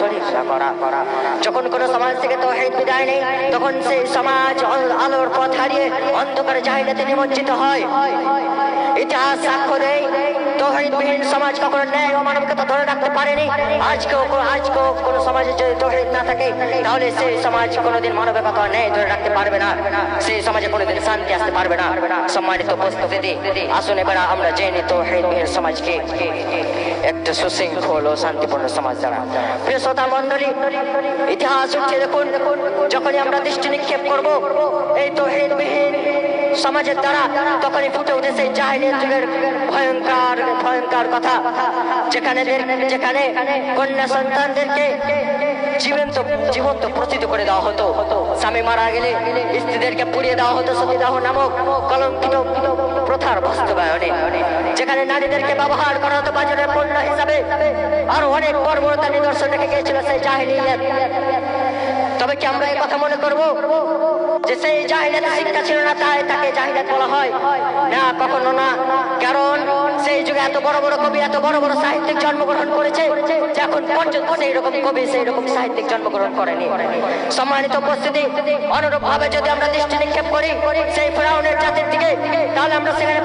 শরীক না করা। যখন কোন সমাজ থেকে তাওহীদ বিদায় নেই, তখন সেই সমাজ আলোর পথ হারিয়ে অন্ধকারে জাহিলিয়াতে নিমজ্জিত হয়। ইতিহাস সাক্ষ্য দেয় তাওহীদবিহীন সমাজ কখনো ন্যায় ও মানবিকতা ধরে রাখতে পারেনি। আজকেও কোন সমাজে যদি তাওহীদ না থাকে, তাহলে সেই সমাজ কোনোদিন মানবিকতা ন্যায় ধরে রাখতে পারবে না, সেই সমাজে কোনোদিন শান্তি আসতে পারবে না। সম্মানিত উপস্থিতি, আসুন এবার আমরা জেনে তাওহীদবিহীন সমাজকে একটা সুশৃঙ্খল ও শান্তিপূর্ণ সমাজ দ্বারা। প্রিয় শ্রোতা মণ্ডলী, ইতিহাস উঠে দেখুন, যখনই আমরা দৃষ্টি নিক্ষেপ করব এই তাওহীদবিহীন সমাজের দ্বারা, তখনই ফুটে উঠেছে জাহিলিয়াত যুগের ভয়ঙ্কর কথা, যেখানে কন্যা সন্তানদেরকে জীবন্ত প্রচিত করে দেওয়া হতো। স্বামী মারা গেলে স্ত্রীদেরকে পুড়িয়ে দেওয়া হতো সতীদাহ নামক কলঙ্কিত প্রথার বাস্তবায়নে, যেখানে নারীদেরকে ব্যবহার করা হতো বাজারের পণ্য হিসাবে। আরো অনেক বর্বরতা নিদর্শন রেখে গিয়েছিল সেই জাহিলিয়াত। তবে কি আমরা এই কথা মনে করব যে সেই জাহিলিয়াতের শিক্ষা ছিল না, তাই তাকে জাহিলিয়াত বলা হয়? না, কখনো না। কারণ সেই যুগে এত বড় বড় কবি, এত বড় বড় সাহিত্যিক জন্মগ্রহণ করেছে, যে এখন পর্যন্ত সেই রকম কবি, সেই রকম সাহিত্যিক জন্মগ্রহণ করেনি। সম্মানিত উপস্থিতি, অনুরূপ ভাবে যদি আমরা দৃষ্টি নিক্ষেপ করি সেই ফেরাউনের জাতির দিকে, তাহলে আমরা সেখানে